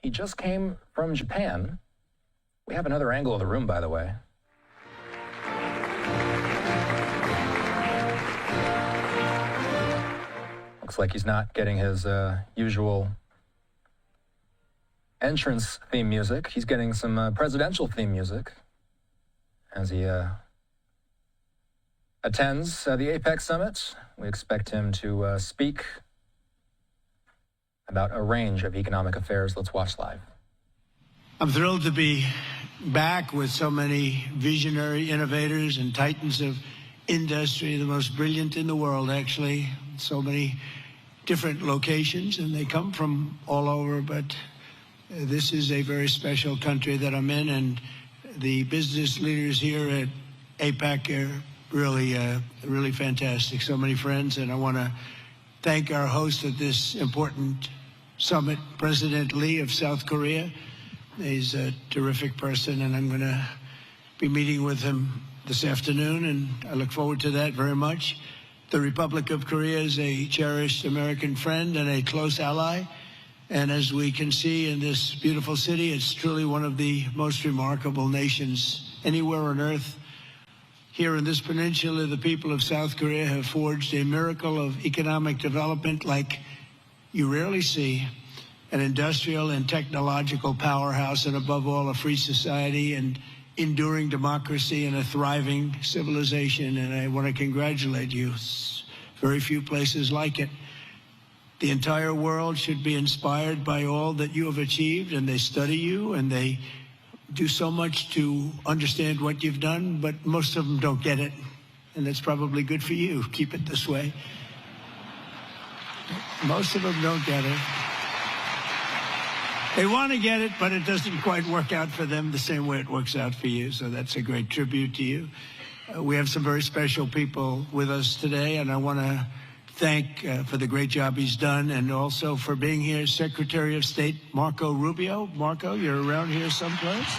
He just came from Japan. We have another angle of the room, by the way. Looks like he's not getting his usual entrance theme music. He's getting some presidential theme music as he attends the APEC summit. We expect him to speak about a range of economic affairs. Let's watch live. I'm thrilled to be back with so many visionary innovators and titans of industry, the most brilliant in the world, actually. So many different locations, and they come from all over, but this is a very special country that I'm in, and the business leaders here at APEC are really fantastic. So many friends, and I want to thank our host at this important summit, President Lee of South Korea. He's a terrific person, and I'm going to be meeting with him this afternoon, and I look forward to that very much. The Republic of Korea is a cherished American friend and a close ally. And as we can see in this beautiful city, it's truly one of the most remarkable nations anywhere on earth. Here in this peninsula, the people of South Korea have forged a miracle of economic development like you rarely see. An industrial and technological powerhouse, and above all, a free society and enduring democracy and a thriving civilization. And I want to congratulate you. Very few places like it. The entire world should be inspired by all that you have achieved, and they study you, and they do so much to understand what you've done, but most of them don't get it. And that's probably good for you. Keep it this way. Most of them don't get it. They want to get it, but it doesn't quite work out for them the same way it works out for you. So that's a great tribute to you. We have some very special people with us today, and I want to thank for the great job he's done, and also for being here, Secretary of State Marco Rubio. Marco, you're around here someplace.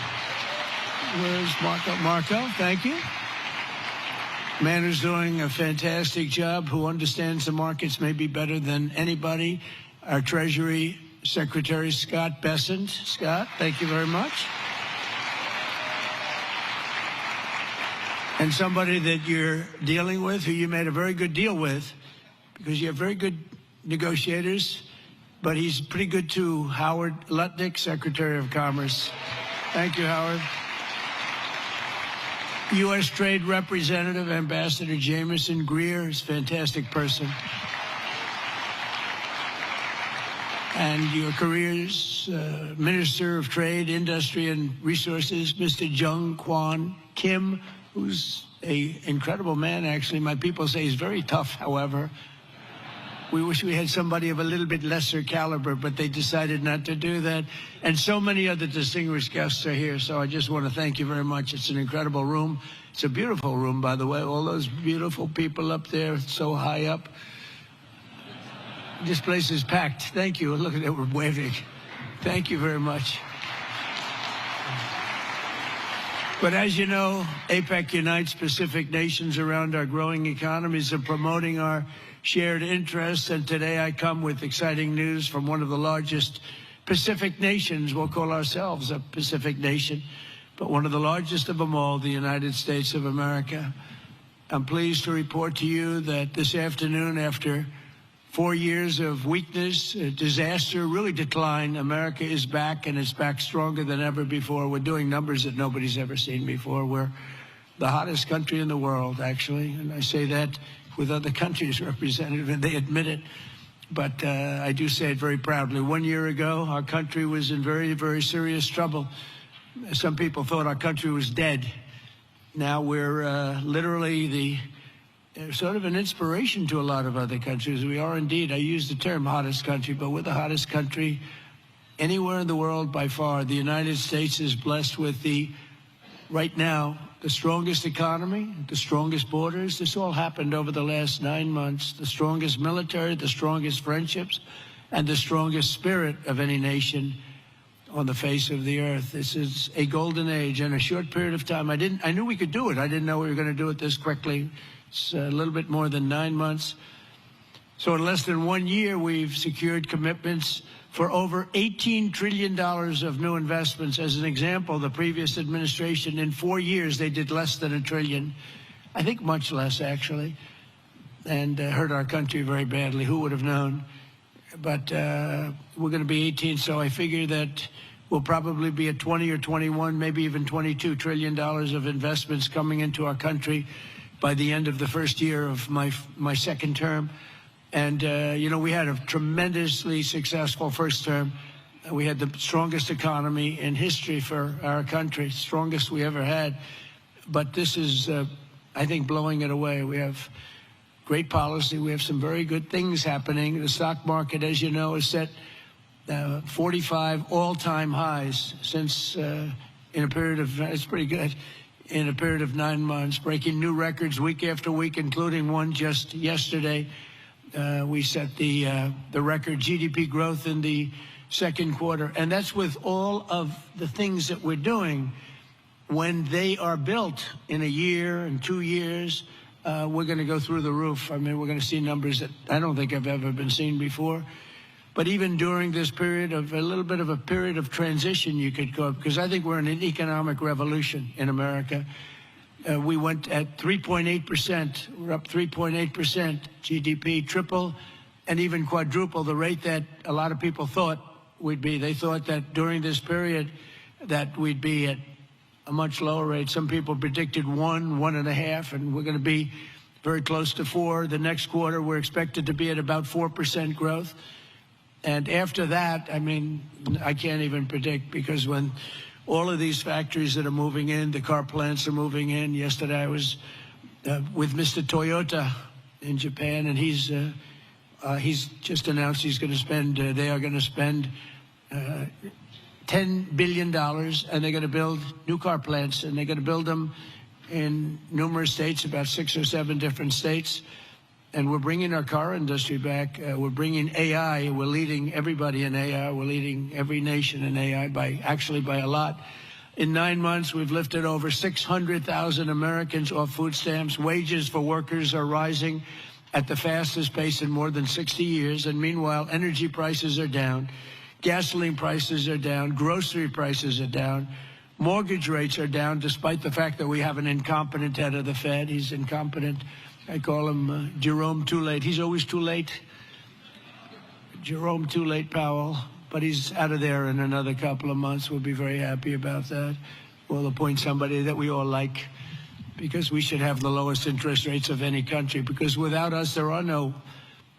Where's Marco? Marco, thank you. Man who's doing a fantastic job, who understands the markets maybe better than anybody. Our Treasury Secretary Scott Bessent. Scott, thank you very much. And somebody that you're dealing with, who you made a very good deal with, because you have very good negotiators, but he's pretty good too. Howard Lutnick, Secretary of Commerce. Thank you, Howard. U.S. Trade Representative, Ambassador Jamison Greer, is a fantastic person. And your career's Minister of Trade, Industry, and Resources, Mr. Jung Kwan Kim, who's an incredible man, actually. My people say he's very tough, however. We wish we had somebody of a little bit lesser caliber, but they decided not to do that. And so many other distinguished guests are here, so I just want to thank you very much. It's an incredible room. It's a beautiful room, by the way. All those beautiful people up there, so high up. This place is packed. Thank you. Look at it, we're waving. Thank you very much. But as you know, APEC unites Pacific nations around our growing economies and promoting our shared interests. And today I come with exciting news from one of the largest Pacific nations. We'll call ourselves a Pacific nation, but one of the largest of them all, the United States of America. I'm pleased to report to you that this afternoon, after 4 years of weakness, disaster, really decline, America is back, and it's back stronger than ever before. We're doing numbers that nobody's ever seen before. We're the hottest country in the world, actually, and I say that with other countries represented, and they admit it. But I do say it very proudly. 1 year ago, our country was in very, very serious trouble. Some people thought our country was dead. Now we're literally the sort of an inspiration to a lot of other countries. We are indeed, I use the term hottest country, but we're the hottest country anywhere in the world by far. The United States is blessed with right now, the strongest economy, the strongest borders. This all happened over the last 9 months. The strongest military, the strongest friendships, and the strongest spirit of any nation on the face of the earth. This is a golden age in a short period of time. I knew we could do it. I didn't know we were going to do it this quickly. It's a little bit more than 9 months. So in less than 1 year, we've secured commitments for over $18 trillion of new investments. As an example, the previous administration, in 4 years, they did less than $1 trillion. I think much less, actually, and hurt our country very badly. Who would have known? But we're going to be 18, so I figure that we'll probably be at 20 or 21, maybe even $22 trillion of investments coming into our country by the end of the first year of my second term. And, you know, we had a tremendously successful first term. We had the strongest economy in history for our country, strongest we ever had. But this is, I think, blowing it away. We have great policy. We have some very good things happening. The stock market, as you know, is set 45 all-time highs since in a period of, it's pretty good, in a period of 9 months, breaking new records week after week, including one just yesterday. We set the record GDP growth in the second quarter. And that's with all of the things that we're doing. When they are built in a year and 2 years, we're going to go through the roof. I mean, we're going to see numbers that I don't think have ever been seen before. But even during this period of a little bit of a period of transition, you could go, because I think we're in an economic revolution in America. We went at 3.8%. We're up 3.8% GDP, triple and even quadruple the rate that a lot of people thought we'd be. They thought that during this period that we'd be at a much lower rate. Some people predicted 1.5, and we're going to be very close to 4. The next quarter, we're expected to be at about 4% growth. And after that, I mean, I can't even predict, because when all of these factories that are moving in, the car plants are moving in. Yesterday I was with Mr. Toyota in Japan, and he's just announced he's going to spend, they are going to spend $10 billion, and they're going to build new car plants, and they're going to build them in numerous states, about 6 or 7 different states. And we're bringing our car industry back. We're bringing AI. We're leading everybody in AI. We're leading every nation in AI by a lot. In 9 months, we've lifted over 600,000 Americans off food stamps. Wages for workers are rising at the fastest pace in more than 60 years. And meanwhile, energy prices are down. Gasoline prices are down. Grocery prices are down. Mortgage rates are down, despite the fact that we have an incompetent head of the Fed. He's incompetent. I call him Jerome Too Late. He's always too late. Jerome Too Late Powell. But he's out of there in another couple of months. We'll be very happy about that. We'll appoint somebody that we all like, because we should have the lowest interest rates of any country, because without us, there are no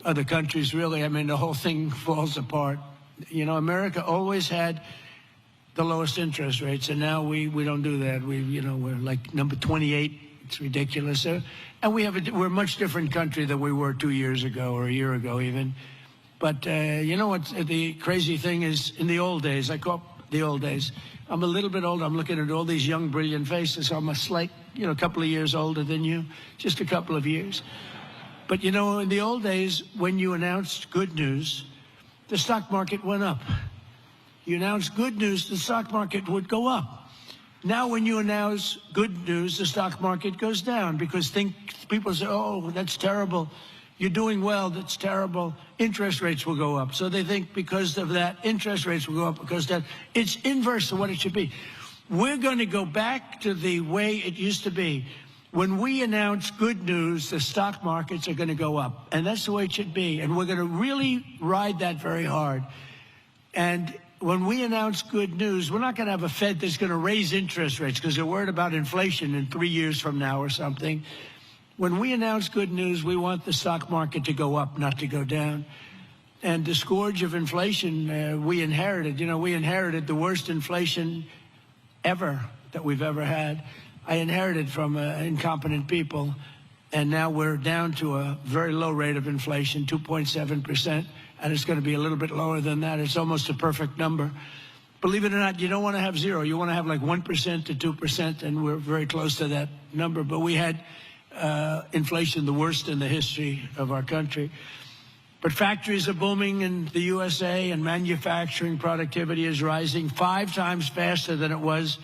other countries, really. I mean, the whole thing falls apart. You know, America always had the lowest interest rates, and now we don't do that. We're like number 28. It's ridiculous. And we're a much different country than we were 2 years ago, or a year ago even. But you know what the crazy thing is? In the old days, I call the old days, I'm a little bit older. I'm looking at all these young, brilliant faces. I'm a slight, a couple of years older than you, just a couple of years. But you know, in the old days, when you announced good news, the stock market went up. You announced good news, the stock market would go up. Now, when you announce good news, the stock market goes down, because people say, oh, that's terrible. You're doing well, that's terrible. Interest rates will go up. So they think because of that, interest rates will go up because that. It's inverse of what it should be. We're going to go back to the way it used to be. When we announce good news, the stock markets are going to go up. And that's the way it should be. And we're going to really ride that very hard. And when we announce good news, we're not going to have a Fed that's going to raise interest rates because they're worried about inflation in 3 years from now or something. When we announce good news, we want the stock market to go up, not to go down. And the scourge of inflation we inherited. We inherited the worst inflation ever that we've ever had. I inherited from incompetent people, and now we're down to a very low rate of inflation, 2.7%. And it's going to be a little bit lower than that. It's almost a perfect number. Believe it or not, you don't want to have 0. You want to have like 1% to 2%, and we're very close to that number. But we had inflation the worst in the history of our country. But factories are booming in the USA, and manufacturing productivity is rising 5 times faster than it was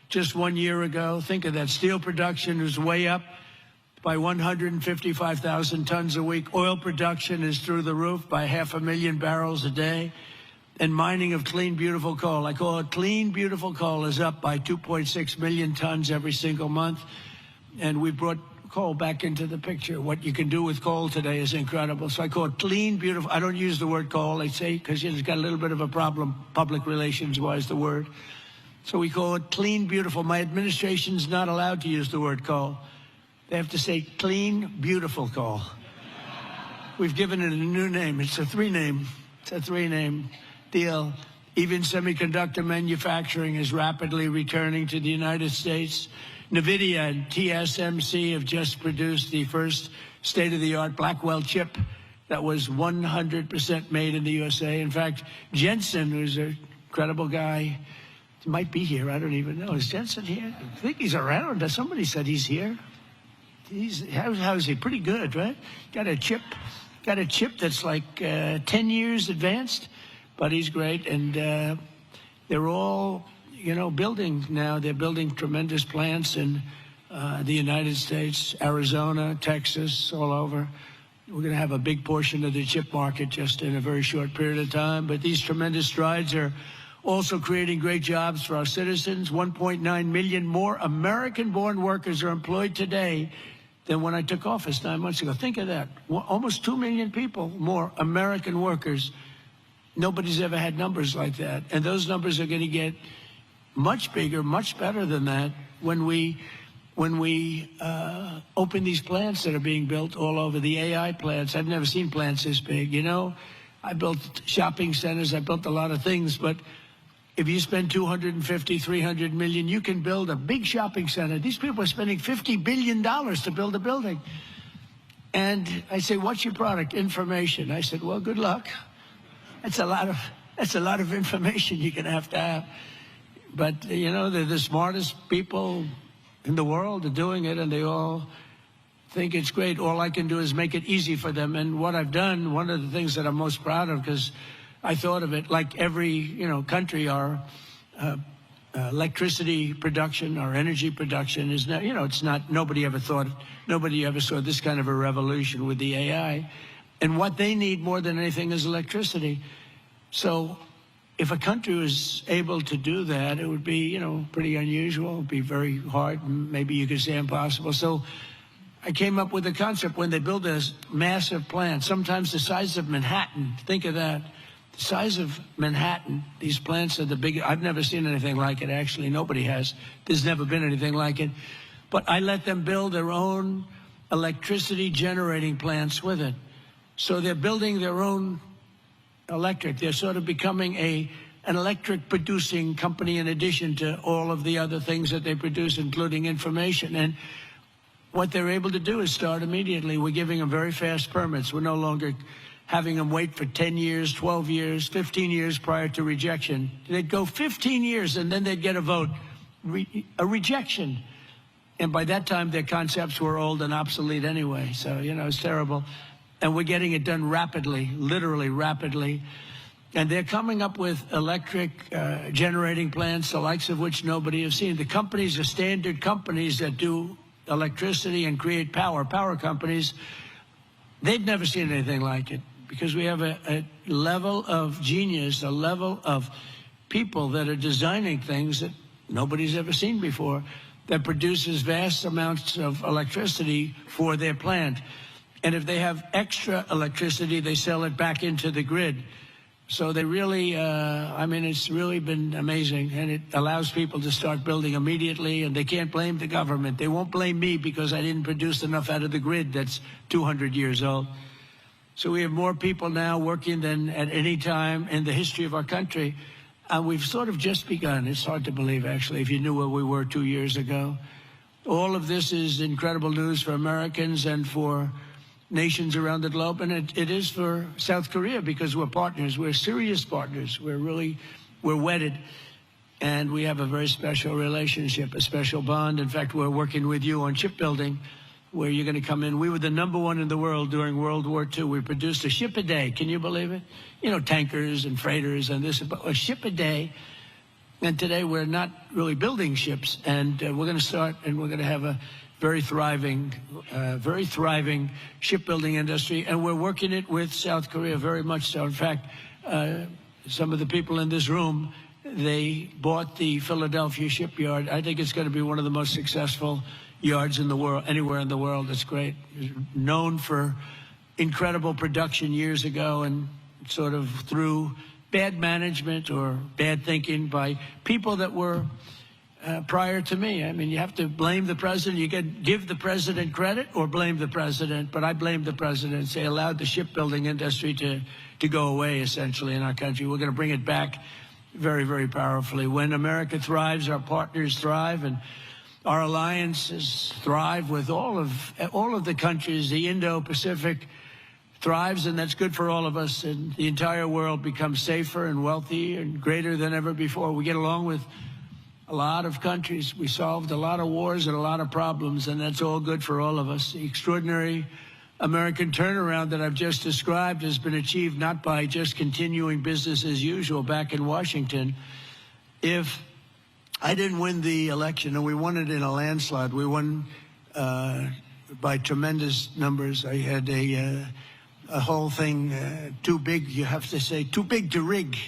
just 1 year ago. Think of that. Steel production is way up. by 155,000 tons a week. Oil production is through the roof by 500,000 barrels a day. And mining of clean, beautiful coal, I call it clean, beautiful coal, is up by 2.6 million tons every single month. And we brought coal back into the picture. What you can do with coal today is incredible. So I call it clean, beautiful. I don't use the word coal, I say, because it's got a little bit of a problem, public relations-wise, the word. So we call it clean, beautiful. My administration's not allowed to use the word coal. They have to say clean, beautiful coal. We've given it a new name. It's a three-name deal. Even semiconductor manufacturing is rapidly returning to the United States. NVIDIA and TSMC have just produced the first state-of-the-art Blackwell chip that was 100% made in the USA. In fact, Jensen, who's an incredible guy, might be here. I don't even know. Is Jensen here? I think he's around. Somebody said he's here. How is he? Pretty good, right? Got a chip that's like 10 years advanced, but he's great. And they're all, building now. They're building tremendous plants in the United States, Arizona, Texas, all over. We're going to have a big portion of the chip market just in a very short period of time. But these tremendous strides are also creating great jobs for our citizens. 1.9 million more American-born workers are employed today than when I took office 9 months ago. Think of that. Almost 2 million people more American workers. Nobody's ever had numbers like that. And those numbers are going to get much bigger, much better than that when we open these plants that are being built all over, the AI plants. I've never seen plants this big. I built shopping centers. I built a lot of things, but if you spend 250, 300 million, you can build a big shopping center. These people are spending $50 billion to build a building. And I say, what's your product? Information. I said, well, good luck. That's a lot of information you're going to have. But, they're the smartest people in the world are doing it, and they all think it's great. All I can do is make it easy for them. And what I've done, one of the things that I'm most proud of, because I thought of it like every, country, our electricity production, our energy production is now, it's not, nobody ever saw this kind of a revolution with the AI. And what they need more than anything is electricity. So if a country was able to do that, it would be, pretty unusual. It would be very hard, and maybe you could say impossible. So I came up with a concept when they build a massive plant, sometimes the size of Manhattan. Think of that. The size of Manhattan, these plants are the biggest. I've never seen anything like it, actually. Nobody has. There's never been anything like it. But I let them build their own electricity generating plants with it. So they're building their own electric. They're sort of becoming an electric producing company in addition to all of the other things that they produce, including information. And what they're able to do is start immediately. We're giving them very fast permits. We're no longer having them wait for 10 years, 12 years, 15 years prior to rejection. They'd go 15 years and then they'd get a vote, a rejection. And by that time, their concepts were old and obsolete anyway. So, it's terrible. And we're getting it done rapidly, literally rapidly. And they're coming up with electric generating plants, the likes of which nobody has seen. The companies are standard companies that do electricity and create power companies. They've never seen anything like it because we have a level of genius, a level of people that are designing things that nobody's ever seen before that produces vast amounts of electricity for their plant. And if they have extra electricity, they sell it back into the grid. So they really, it's really been amazing, and it allows people to start building immediately, and they can't blame the government. They won't blame me because I didn't produce enough out of the grid that's 200 years old. So we have more people now working than at any time in the history of our country, and we've sort of just begun. It's hard to believe, actually, if you knew where we were 2 years ago. All of this is incredible news for Americans and for nations around the globe, and it is for South Korea because we're partners. We're serious partners. We're wedded, and we have a very special relationship, a special bond. In fact, we're working with you on shipbuilding, where you're going to come in. We were the #1 in the world during World War II. We produced a ship a day. Can you believe it? Tankers and freighters and this, but a ship a day. And today we're not really building ships, and we're going to start, and we're going to have a very thriving shipbuilding industry, and we're working it with South Korea very much so. In fact, some of the people in this room, they bought the Philadelphia shipyard. I think it's going to be one of the most successful yards in the world, anywhere in the world. It's great. It's known for incredible production years ago, and sort of through bad management or bad thinking by people that were prior to me. I mean, you have to blame the president. You can give the president credit or blame the president, but I blame the president. They allowed the shipbuilding industry to go away, essentially, in our country. We're going to bring it back very, very powerfully. When America thrives, our partners thrive, and our alliances thrive with all of the countries. The Indo-Pacific thrives, and that's good for all of us, and the entire world becomes safer and wealthy and greater than ever before. We get along with a lot of countries. We solved a lot of wars and a lot of problems, and that's all good for all of us. The extraordinary American turnaround that I've just described has been achieved not by just continuing business as usual back in Washington. If I didn't win the election, and we won it in a landslide, we won by tremendous numbers. I had a whole thing too big, you have to say, too big to rig.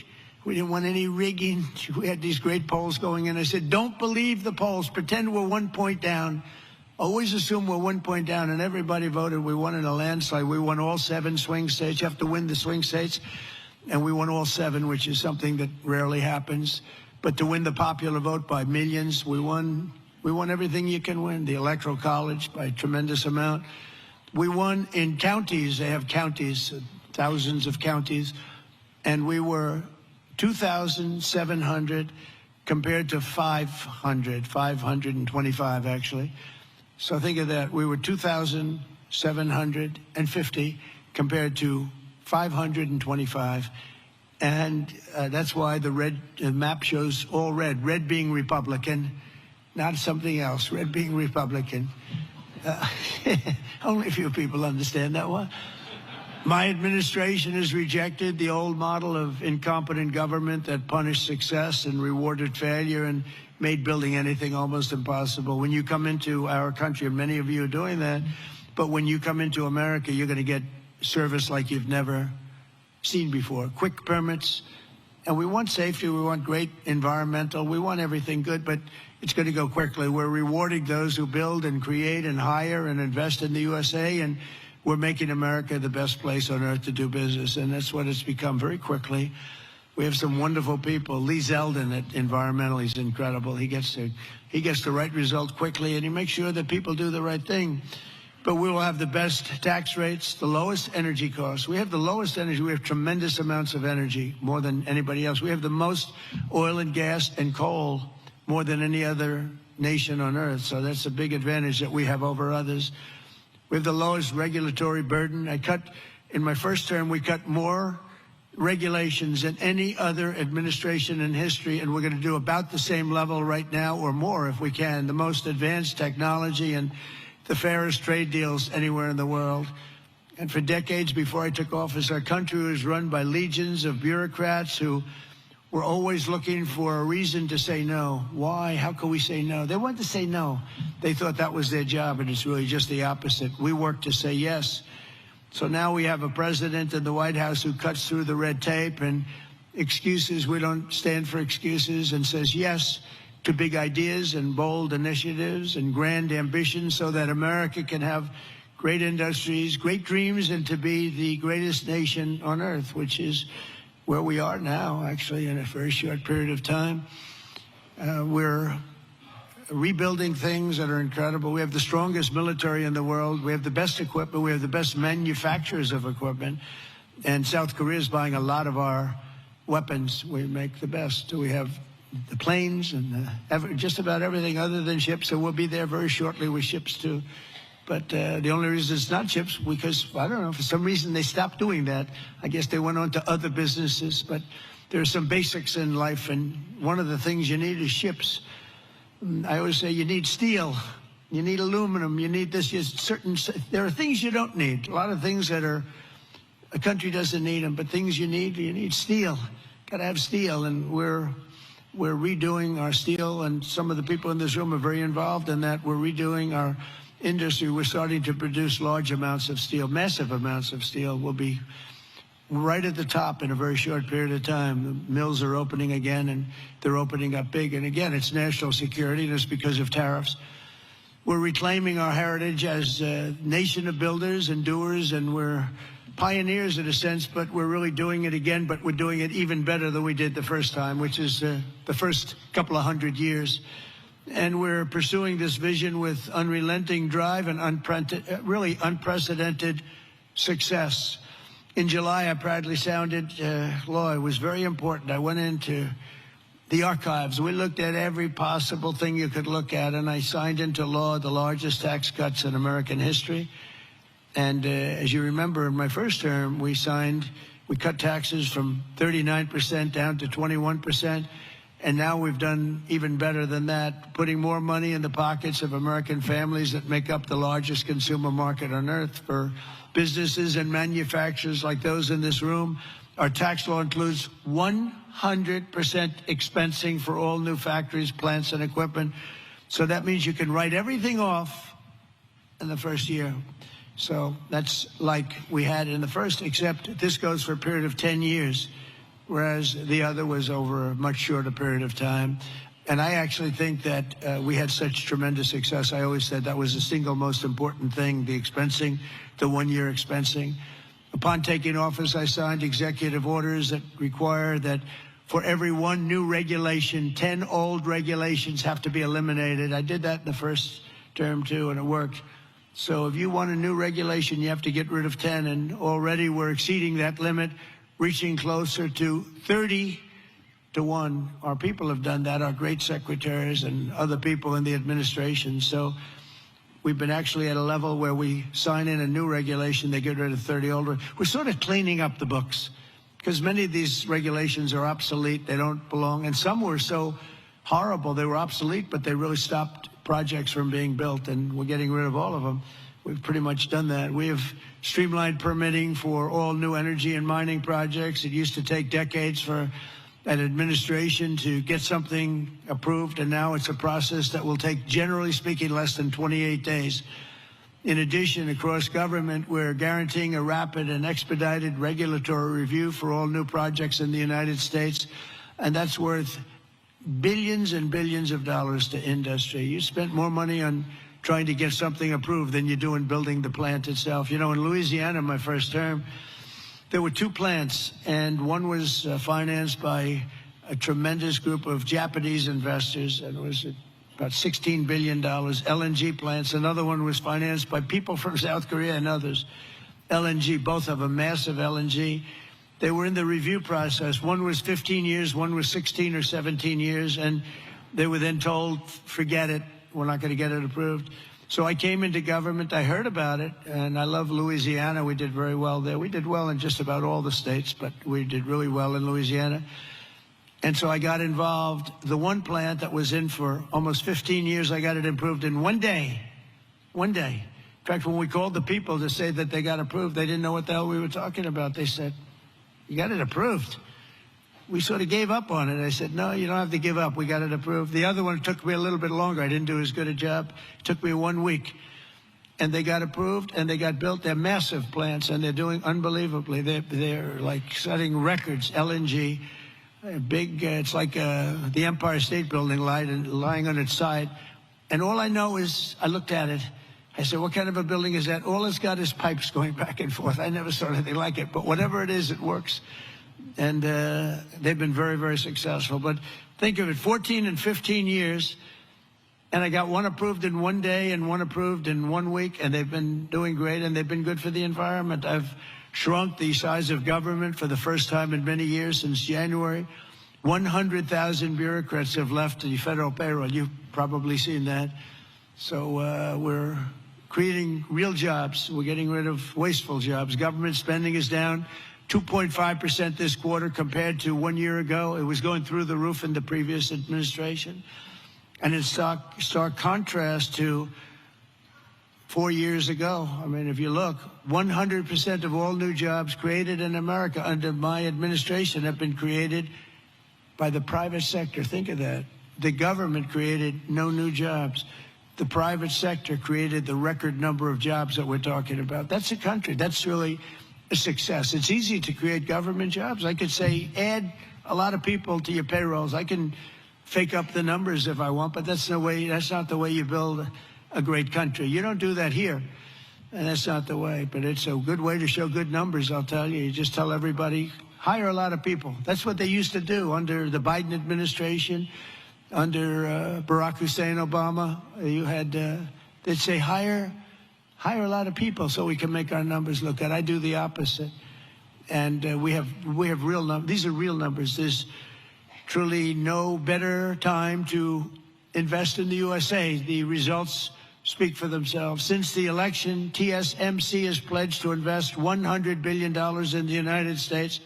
We didn't want any rigging. We had these great polls going in. I said, don't believe the polls. Pretend we're 1 point down. Always assume we're 1 point down. And everybody voted. We won in a landslide. We won all 7 swing states. You have to win the swing states. And we won all 7, which is something that rarely happens. But to win the popular vote by millions, we won everything you can win. The Electoral College by a tremendous amount. We won in counties. They have counties, thousands of counties. And we were 2,700 compared to 525 actually. So think of that. We were 2,750 compared to 525. And that's why the map shows all red. Red being Republican, not something else. Red being Republican. Only a few people understand that one. My administration has rejected the old model of incompetent government that punished success and rewarded failure and made building anything almost impossible. When you come into our country, and many of you are doing that, but when you come into America, you're going to get service like you've never seen before. Quick permits, and we want safety, we want great environmental, we want everything good, but it's going to go quickly. We're rewarding those who build and create and hire and invest in the USA, and we're making America the best place on earth to do business, and that's what it's become very quickly. We have some wonderful people. Lee Zeldin at Environmental, he's incredible. He gets the right result quickly, and he makes sure that people do the right thing. But we will have the best tax rates, the lowest energy costs. We have the lowest energy. We have tremendous amounts of energy, more than anybody else. We have the most oil and gas and coal, more than any other nation on earth. So that's a big advantage that we have over others. We have the lowest regulatory burden. In my first term, we cut more regulations than any other administration in history, and we're going to do about the same level right now or more if we can. The most advanced technology and the fairest trade deals anywhere in the world. And for decades before I took office, our country was run by legions of bureaucrats who were always looking for a reason to say no. Why? How can we say no? They wanted to say no. They thought that was their job, and it's really just the opposite. We work to say yes. So now we have a president in the White House who cuts through the red tape and excuses. We don't stand for excuses, and says yes to big ideas and bold initiatives and grand ambitions so that America can have great industries, great dreams, and to be the greatest nation on earth, which is where we are now, actually, in a very short period of time. We're rebuilding things that are incredible. We have the strongest military in the world. We have the best equipment. We have the best manufacturers of equipment. And South Korea is buying a lot of our weapons. We make the best. We have the planes and just about everything other than ships. So we'll be there very shortly with ships, too. But the only reason it's not ships, because, I don't know, for some reason they stopped doing that. I guess they went on to other businesses. But there are some basics in life, and one of the things you need is ships. I always say you need steel, you need aluminum, you need this. There are things you don't need. A lot of things that a country doesn't need them, but things you need steel. Got to have steel, and we're we're redoing our steel, and some of the people in this room are very involved in that. We're redoing our industry. We're starting to produce large amounts of steel, massive amounts of steel. We'll be right at the top in a very short period of time. The mills are opening again, and they're opening up big. And again, it's national security, and it's because of tariffs. We're reclaiming our heritage as a nation of builders and doers, and we're pioneers in a sense, but we're really doing it again, but we're doing it even better than we did the first time, which is the first couple of 100 years. And we're pursuing this vision with unrelenting drive and really unprecedented success. In July, I proudly sounded law. It was very important. I went into the archives. We looked at every possible thing you could look at, and I signed into law the largest tax cuts in American history. And as you remember, in my first term, we cut taxes from 39% down to 21%. And now we've done even better than that, putting more money in the pockets of American families that make up the largest consumer market on earth. For businesses and manufacturers like those in this room, our tax law includes 100% expensing for all new factories, plants, and equipment. So that means you can write everything off in the first year. So that's like we had in the first, except this goes for a period of 10 years, whereas the other was over a much shorter period of time. And I actually think that we had such tremendous success. I always said that was the single most important thing, the expensing, the one-year expensing. Upon taking office, I signed executive orders that require that for every one new regulation, 10 old regulations have to be eliminated. I did that in the first term, too, and it worked. So if you want a new regulation, you have to get rid of 10, and already we're exceeding that limit, reaching closer to 30 to 1. Our people have done that, our great secretaries and other people in the administration. So we've been actually at a level where we sign in a new regulation, they get rid of 30 old. We're sort of cleaning up the books because many of these regulations are obsolete, they don't belong, and some were so horrible they were obsolete, but they really stopped projects from being built, and we're getting rid of all of them. We've pretty much done that. We have streamlined permitting for all new energy and mining projects. It used to take decades for an administration to get something approved, and now it's a process that will take, generally speaking, less than 28 days. In addition, across government, we're guaranteeing a rapid and expedited regulatory review for all new projects in the United States, and that's worth billions and billions of dollars to industry. You spent more money on trying to get something approved than you do in building the plant itself. You know, in Louisiana, my first term, there were 2 plants, and one was financed by a tremendous group of Japanese investors, and it was about $16 billion, LNG plants. Another one was financed by people from South Korea and others. LNG, both of them, massive LNG. They were in the review process. One was 15 years, one was 16 or 17 years, and they were then told, forget it, we're not going to get it approved. So I came into government, I heard about it, and I love Louisiana. We did very well there. We did well in just about all the states, but we did really well in Louisiana. And so I got involved. The one plant that was in for almost 15 years, I got it approved in 1 day. 1 day. In fact, when we called the people to say that they got approved, they didn't know what the hell we were talking about. They said, you got it approved. We sort of gave up on it. I said, no, you don't have to give up. We got it approved. The other one took me a little bit longer. I didn't do as good a job. It took me 1 week. And they got approved, and they got built. They're massive plants, and they're doing unbelievably. They're like setting records, LNG, big, it's like the Empire State Building lying on its side. And all I know is, I looked at it. I said, what kind of a building is that? All it's got is pipes going back and forth. I never saw anything like it. But whatever it is, it works. And they've been very, very successful. But think of it, 14 and 15 years, and I got one approved in 1 day and one approved in 1 week, and they've been doing great, and they've been good for the environment. I've shrunk the size of government for the first time in many years since January. 100,000 bureaucrats have left the federal payroll. You've probably seen that. So we're creating real jobs. We're getting rid of wasteful jobs. Government spending is down 2.5% this quarter compared to 1 year ago. It was going through the roof in the previous administration. And in stark contrast to 4 years ago. I mean, if you look, 100% of all new jobs created in America under my administration have been created by the private sector. Think of that. The government created no new jobs. The private sector created the record number of jobs that we're talking about. That's a country. That's really a success. It's easy to create government jobs. I could say, add a lot of people to your payrolls. I can fake up the numbers if I want, but that's not the way you build a great country. You don't do that here, and that's not the way. But it's a good way to show good numbers, I'll tell you. You just tell everybody, hire a lot of people. That's what they used to do under the Biden administration, under Barack Hussein Obama. You had, they'd say, hire a lot of people so we can make our numbers look good. I do the opposite. And we have real numbers. These are real numbers. There's truly no better time to invest in the USA. The results speak for themselves. Since the election, TSMC has pledged to invest $100 billion in the United States.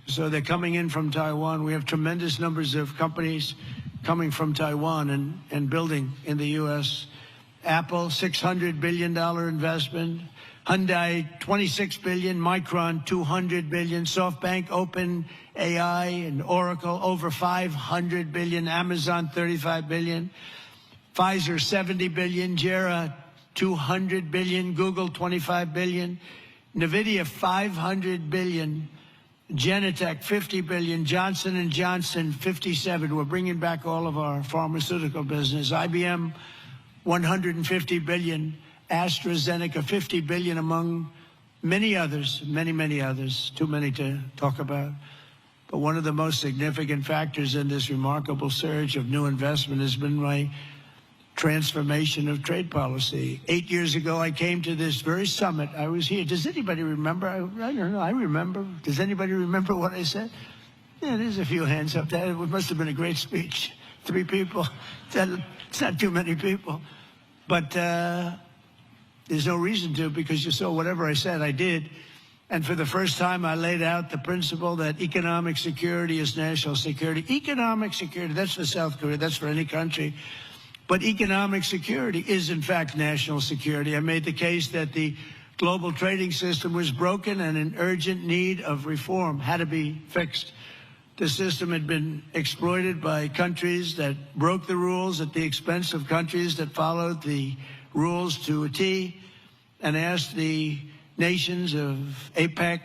So they're coming in from Taiwan. We have tremendous numbers of companies coming from Taiwan and building in the U.S. Apple, $600 billion investment. Hyundai, $26 billion. Micron, $200 billion. SoftBank, OpenAI, and Oracle, over $500 billion. Amazon, $35 billion. Pfizer, $70 billion. JERA, $200 billion. Google, $25 billion. NVIDIA, $500 billion. Genentech, $50 billion. Johnson & Johnson, $57. We're bringing back all of our pharmaceutical business. IBM, $150 billion. AstraZeneca, $50 billion, among many others, many others, too many to talk about. But one of the most significant factors in this remarkable surge of new investment has been my transformation of trade policy. 8 years ago, I came to this very summit. I was here. Does anybody remember? I don't know. I remember. Does anybody remember what I said? Yeah, there's a few hands up there. It must have been a great speech. 3 people. It's not too many people. But there's no reason to, because you saw whatever I said, I did. And for the first time, I laid out the principle that economic security is national security. Economic security, that's for South Korea, that's for any country. But economic security is, in fact, national security. I made the case that the global trading system was broken and in urgent need of reform, had to be fixed. The system had been exploited by countries that broke the rules at the expense of countries that followed the rules to a T, and asked the nations of APEC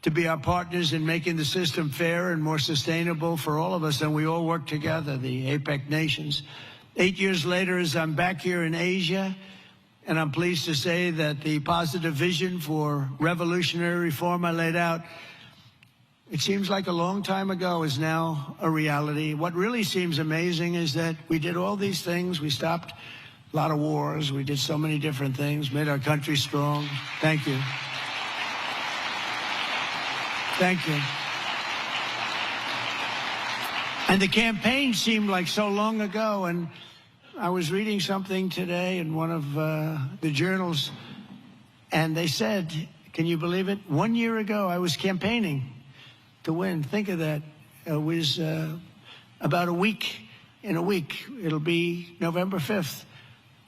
to be our partners in making the system fair and more sustainable for all of us, and we all work together, the APEC nations. 8 years later, as I'm back here in Asia, and I'm pleased to say that the positive vision for revolutionary reform I laid out, it seems like a long time ago, is now a reality. What really seems amazing is that we did all these things. We stopped a lot of wars. We did so many different things, made our country strong. Thank you. Thank you. And the campaign seemed like so long ago, and I was reading something today in one of the journals, and they said, can you believe it? 1 year ago, I was campaigning to win. Think of that. It was about a week. In a week, it'll be November 5th.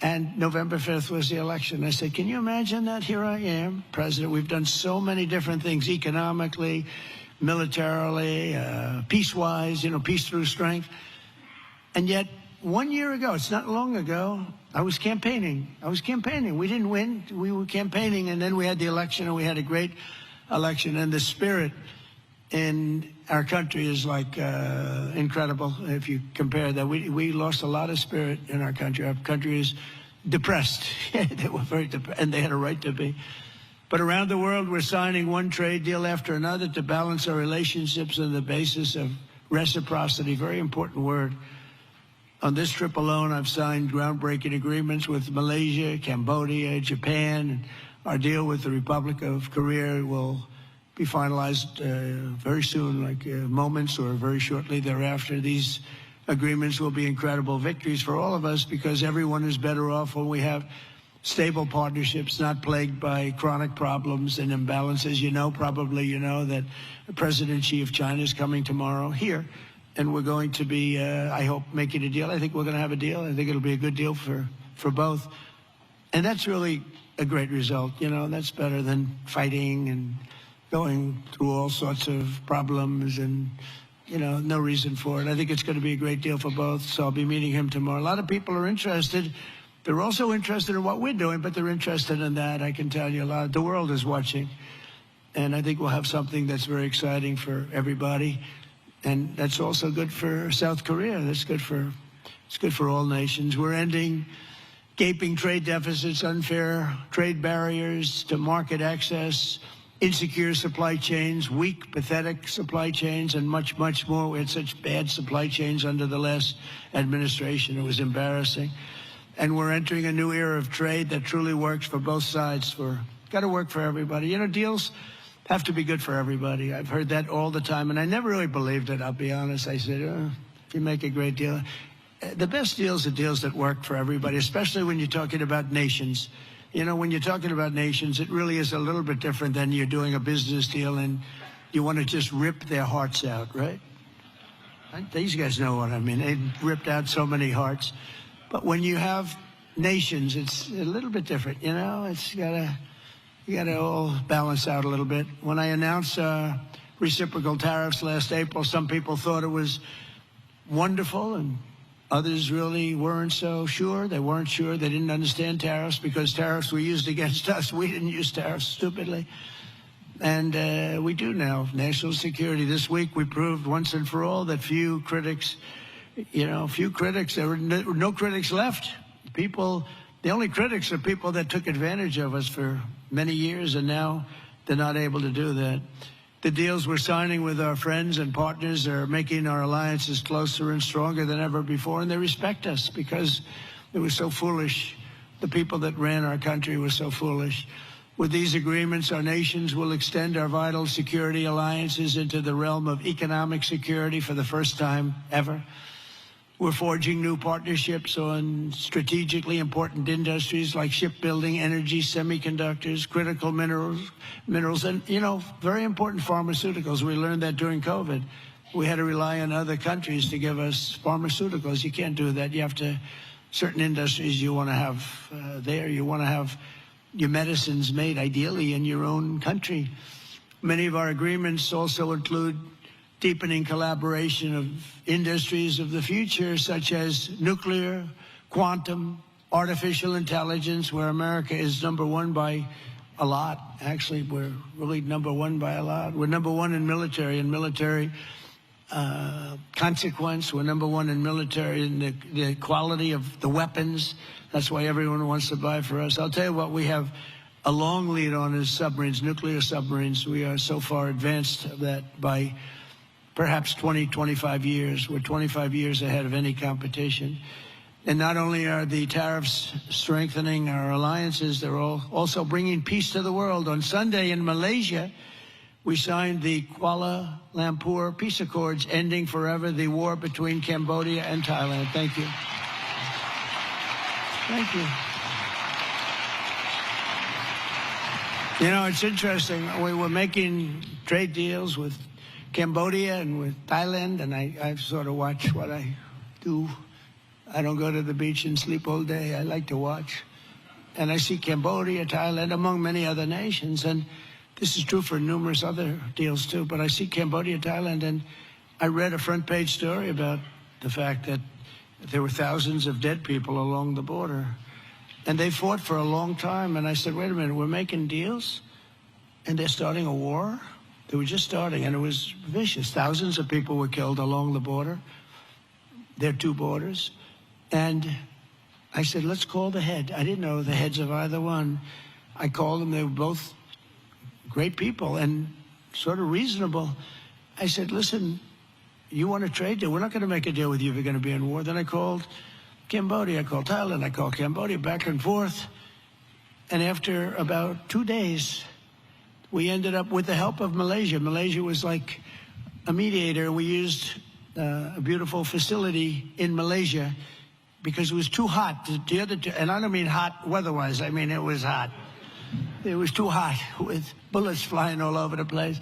And November 5th was the election. I said, can you imagine that? Here I am, president. We've done so many different things, economically, militarily, peace-wise, peace through strength. And yet, 1 year ago, it's not long ago, I was campaigning. We didn't win. We were campaigning, and then we had the election, and we had a great election. And the spirit in our country is like incredible. If you compare that, we lost a lot of spirit in our country. Our country is depressed. They were very depressed, and they had a right to be. But around the world, we're signing one trade deal after another to balance our relationships on the basis of reciprocity. Very important word. On this trip alone, I've signed groundbreaking agreements with Malaysia, Cambodia, Japan. And our deal with the Republic of Korea will be finalized very soon, like moments or very shortly thereafter. These agreements will be incredible victories for all of us, because everyone is better off when we have stable partnerships, not plagued by chronic problems and imbalances. Probably you know that President Xi of China is coming tomorrow here, and we're going to be, I hope, making a deal. I think we're going to have a deal. I think it'll be a good deal for both. And that's really a great result. That's better than fighting and going through all sorts of problems and no reason for it. I think it's going to be a great deal for both, so I'll be meeting him tomorrow. A lot of people are interested. They're also interested in what we're doing, but they're interested in that. I can tell you a lot. The world is watching, and I think we'll have something that's very exciting for everybody, and that's also good for South Korea. It's good for all nations. We're ending gaping trade deficits, unfair trade barriers to market access, insecure supply chains, weak, pathetic supply chains, and much, much more. We had such bad supply chains under the last administration. It was embarrassing. And we're entering a new era of trade that truly works for both sides. Got to work for everybody. Deals have to be good for everybody. I've heard that all the time, and I never really believed it, I'll be honest. I said, if you make a great deal. The best deals are deals that work for everybody, especially when you're talking about nations. When you're talking about nations, it really is a little bit different than you're doing a business deal and you want to just rip their hearts out, right? These guys know what I mean. They ripped out so many hearts. But when you have nations, it's a little bit different, It's you gotta all balance out a little bit. When I announced reciprocal tariffs last April, some people thought it was wonderful and others really weren't so sure. They weren't sure. They didn't understand tariffs because tariffs were used against us. We didn't use tariffs stupidly. And we do now. National security. This week we proved once and for all that few critics, there were no critics left. The only critics are people that took advantage of us for many years, and now they're not able to do that. The deals we're signing with our friends and partners are making our alliances closer and stronger than ever before, and they respect us because it was so foolish. The people that ran our country were so foolish. With these agreements, our nations will extend our vital security alliances into the realm of economic security for the first time ever. We're forging new partnerships on strategically important industries like shipbuilding, energy, semiconductors, critical minerals, and, very important pharmaceuticals. We learned that during COVID. We had to rely on other countries to give us pharmaceuticals. You can't do that. You have to, certain industries you want to have there. You want to have your medicines made ideally in your own country. Many of our agreements also include deepening collaboration of industries of the future, such as nuclear, quantum, artificial intelligence, where America is number one by a lot. Actually, we're really number one by a lot. We're number one in military consequence. We're number one in military in the quality of the weapons. That's why everyone wants to buy for us. I'll tell you what we have a long lead on is submarines, nuclear submarines. We are so far advanced that by perhaps 20, 25 years. We're 25 years ahead of any competition. And not only are the tariffs strengthening our alliances, they're also bringing peace to the world. On Sunday in Malaysia, we signed the Kuala Lumpur Peace Accords, ending forever the war between Cambodia and Thailand. Thank you. Thank you. It's interesting. We were making trade deals with Cambodia and with Thailand, and I sort of watch what I do. I don't go to the beach and sleep all day. I like to watch. And I see Cambodia, Thailand, among many other nations. And this is true for numerous other deals, too. But I see Cambodia, Thailand, and I read a front-page story about the fact that there were thousands of dead people along the border. And they fought for a long time. And I said, wait a minute, we're making deals? And they're starting a war? They were just starting, and it was vicious. Thousands of people were killed along the border, their two borders. And I said, let's call the head. I didn't know the heads of either one. I called them. They were both great people and sort of reasonable. I said, listen, you want a trade deal? We're not going to make a deal with you if you're going to be in war. Then I called Cambodia. I called Thailand. I called Cambodia, back and forth. And after about 2 days, we ended up with the help of Malaysia. Malaysia was like a mediator. We used a beautiful facility in Malaysia because it was too hot. The other two, and I don't mean hot weather-wise. I mean it was hot. It was too hot with bullets flying all over the place.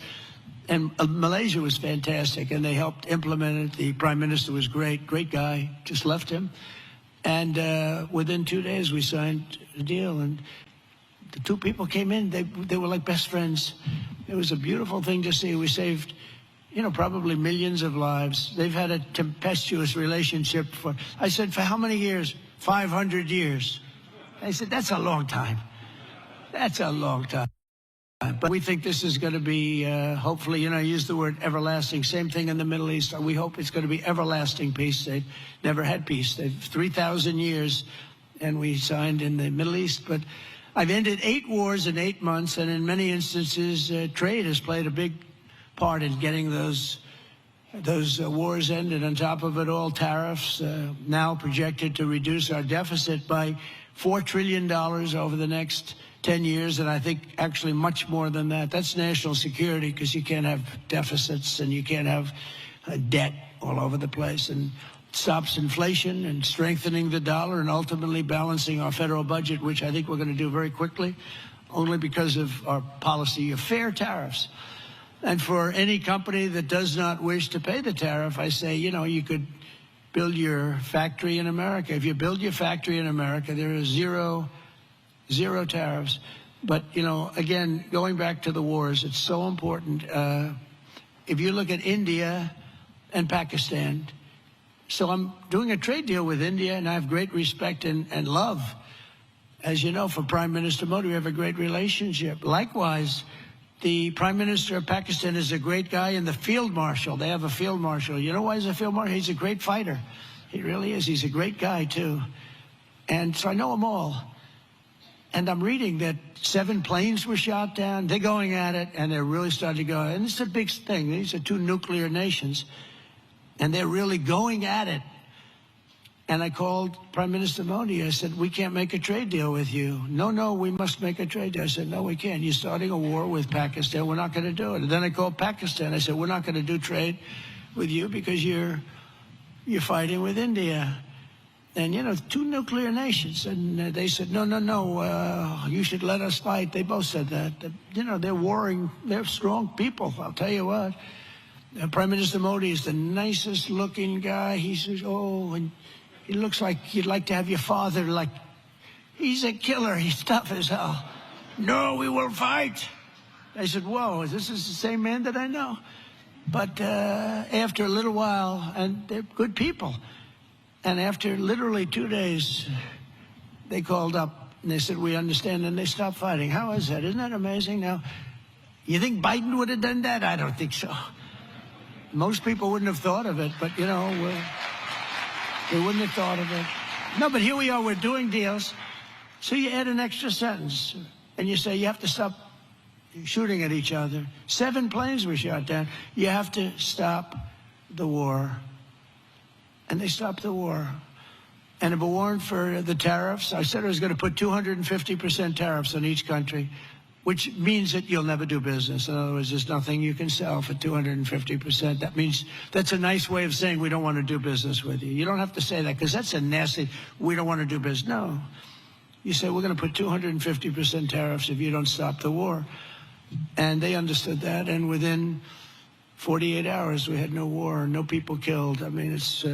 And Malaysia was fantastic, and they helped implement it. The prime minister was great guy. Just left him. And within 2 days, we signed a deal. And the two people came in. They were like best friends. It was a beautiful thing to see. We saved, probably millions of lives. They've had a tempestuous relationship I said, for how many years? 500 years. They said, that's a long time. That's a long time. But we think this is going to be, hopefully, I use the word everlasting. Same thing in the Middle East. We hope it's going to be everlasting peace. They've never had peace. They've 3,000 years, and we signed in the Middle East. But I've ended 8 wars in 8 months, and in many instances, trade has played a big part in getting those wars ended. On top of it all, tariffs now projected to reduce our deficit by $4 trillion over the next 10 years, and I think actually much more than that. That's national security, because you can't have deficits and you can't have debt all over the place. And it stops inflation and strengthening the dollar and ultimately balancing our federal budget, which I think we're going to do very quickly, only because of our policy of fair tariffs. And for any company that does not wish to pay the tariff, I say, you could build your factory in America. If you build your factory in America, there is zero tariffs. But, again, going back to the wars, it's so important. If you look at India and Pakistan, so I'm doing a trade deal with India, and I have great respect and love. As you know, for Prime Minister Modi, we have a great relationship. Likewise, the Prime Minister of Pakistan is a great guy, and the Field Marshal, they have a Field Marshal. You know why he's a Field Marshal? He's a great fighter. He really is. He's a great guy, too. And so I know them all. And I'm reading that 7 planes were shot down. They're going at it, and they're really starting to go. And it's a big thing. These are 2 nuclear nations, and they're really going at it. And I called Prime Minister Modi. I said, we can't make a trade deal with you. No, we must make a trade deal. I said, no, we can't. You're starting a war with Pakistan. We're not going to do it. And then I called Pakistan. I said, we're not going to do trade with you because you're fighting with India. And, 2 nuclear nations. And they said, no, you should let us fight. They both said that. They're warring. They're strong people, I'll tell you what. Prime Minister Modi is the nicest looking guy. He says, and he looks like you'd like to have your father, he's a killer. He's tough as hell. No, we will fight. I said, whoa, this is the same man that I know. But after a little while, and they're good people, and after literally 2 days, they called up and they said, we understand, and they stopped fighting. How is that? Isn't that amazing? Now, you think Biden would have done that? I don't think so. Most people wouldn't have thought of it, but, they wouldn't have thought of it. No, but here we are, we're doing deals. So you add an extra sentence, and you say you have to stop shooting at each other. 7 planes were shot down. You have to stop the war. And they stopped the war. And if it weren't for the tariffs, I said I was going to put 250% tariffs on each country, which means that you'll never do business. In other words, there's nothing you can sell for 250%. That means that's a nice way of saying we don't want to do business with you. You don't have to say that, because that's a nasty, we don't want to do business. No. You say we're going to put 250% tariffs if you don't stop the war. And they understood that, and within 48 hours, we had no war, no people killed. I mean, it's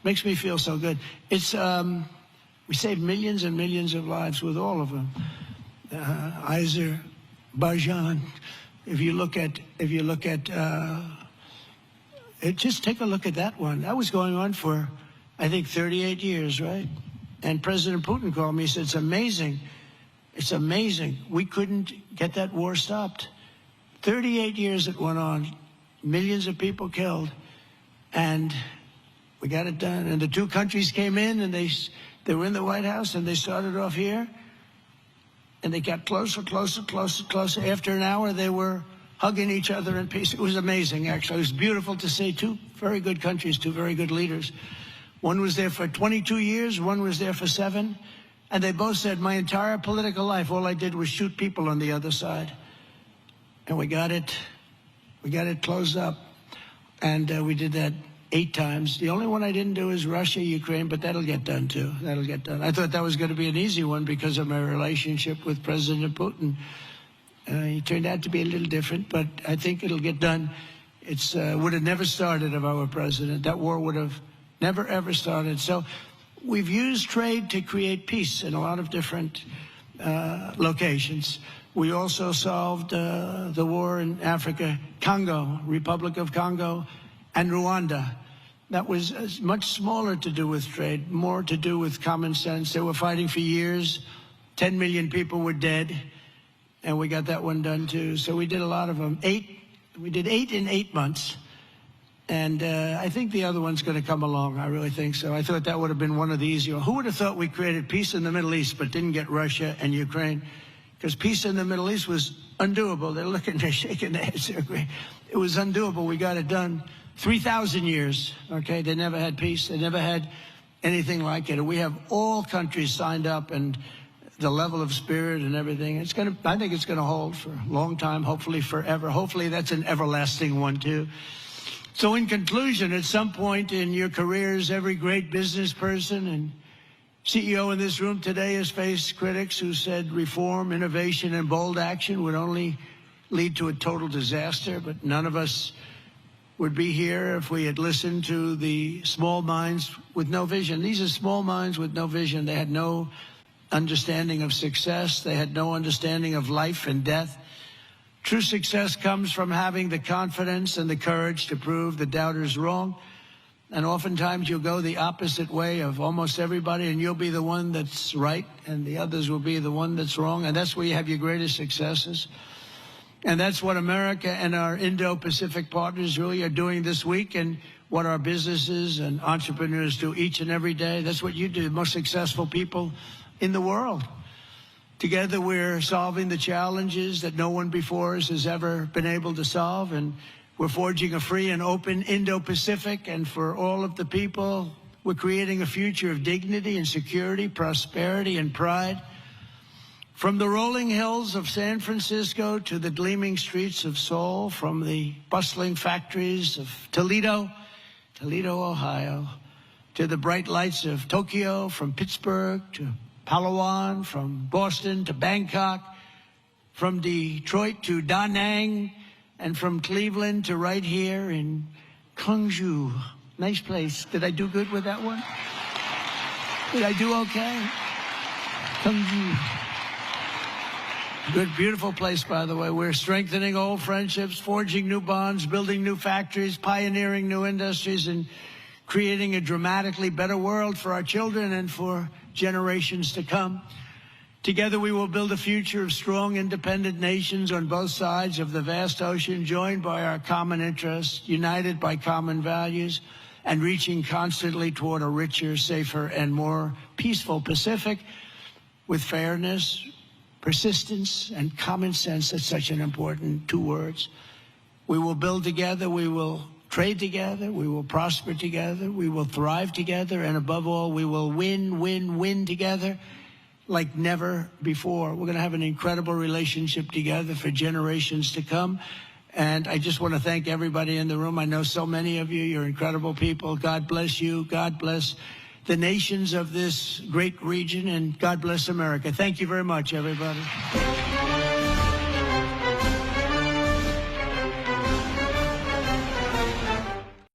makes me feel so good. It's we saved millions and millions of lives with all of them. Azerbaijan. If you look at, just take a look at that one. That was going on for, I think, 38 years, right? And President Putin called me. He said, "It's amazing. It's amazing. We couldn't get that war stopped. 38 years it went on, millions of people killed, and we got it done." And the 2 countries came in, and they were in the White House, and they started off here. And they got closer, closer, closer, closer. After an hour, they were hugging each other in peace. It was amazing, actually. It was beautiful to see 2 very good countries, 2 very good leaders. One was there for 22 years, one was there for 7. And they both said, my entire political life, all I did was shoot people on the other side. And we got it closed up. And we did that 8 times. The only one I didn't do is Russia, Ukraine, but that'll get done too. That'll get done. I thought that was going to be an easy one because of my relationship with President Putin. He turned out to be a little different, but I think it'll get done. It's would have never started if I were president. That war would have never, ever started. So we've used trade to create peace in a lot of different locations. We also solved the war in Africa, Congo, Republic of Congo, and Rwanda. That was much smaller to do with trade, more to do with common sense. They were fighting for years. 10 million people were dead, and we got that one done too. So we did a lot of them. We did 8 in 8 months. And I think the other one's going to come along. I really think so. I thought that would have been one of the easier. Who would have thought we created peace in the Middle East but didn't get Russia and Ukraine? Because peace in the Middle East was undoable. They're looking, they're shaking their heads. It was undoable. We got it done. 3,000 years, okay? They never had peace. They never had anything like it. We have all countries signed up, and the level of spirit and everything. I think it's going to hold for a long time, hopefully forever. Hopefully that's an everlasting one too. So in conclusion, at some point in your careers, every great business person and CEO in this room today has faced critics who said reform, innovation, and bold action would only lead to a total disaster, but none of us would be here if we had listened to the small minds with no vision. These are small minds with no vision. They had no understanding of success. They had no understanding of life and death. True success comes from having the confidence and the courage to prove the doubters wrong. And oftentimes you'll go the opposite way of almost everybody, and you'll be the one that's right, and the others will be the one that's wrong. And that's where you have your greatest successes. And that's what America and our Indo-Pacific partners really are doing this week, and what our businesses and entrepreneurs do each and every day. That's what you do, the most successful people in the world. Together we're solving the challenges that no one before us has ever been able to solve, and we're forging a free and open Indo-Pacific, and for all of the people, we're creating a future of dignity and security, prosperity and pride. From the rolling hills of San Francisco to the gleaming streets of Seoul, from the bustling factories of Toledo, Ohio, to the bright lights of Tokyo, from Pittsburgh to Palawan, from Boston to Bangkok, from Detroit to Da Nang, and from Cleveland to right here in Gwangju. Nice place. Did I do good with that one? Did I do okay? Gwangju. Good, beautiful place, by the way. We're strengthening old friendships, forging new bonds, building new factories, pioneering new industries, and creating a dramatically better world for our children and for generations to come. Together we will build a future of strong, independent nations on both sides of the vast ocean, joined by our common interests, united by common values, and reaching constantly toward a richer, safer, and more peaceful Pacific with fairness, persistence, and common sense. That's such an important 2 words. We will build together, we will trade together, we will prosper together, we will thrive together, and above all, we will win together like never before. We're going to have an incredible relationship together for generations to come. And I just want to thank everybody in the room. I know so many of you, you're incredible people. God bless you. God bless the nations of this great region, and God bless America. Thank you very much, everybody.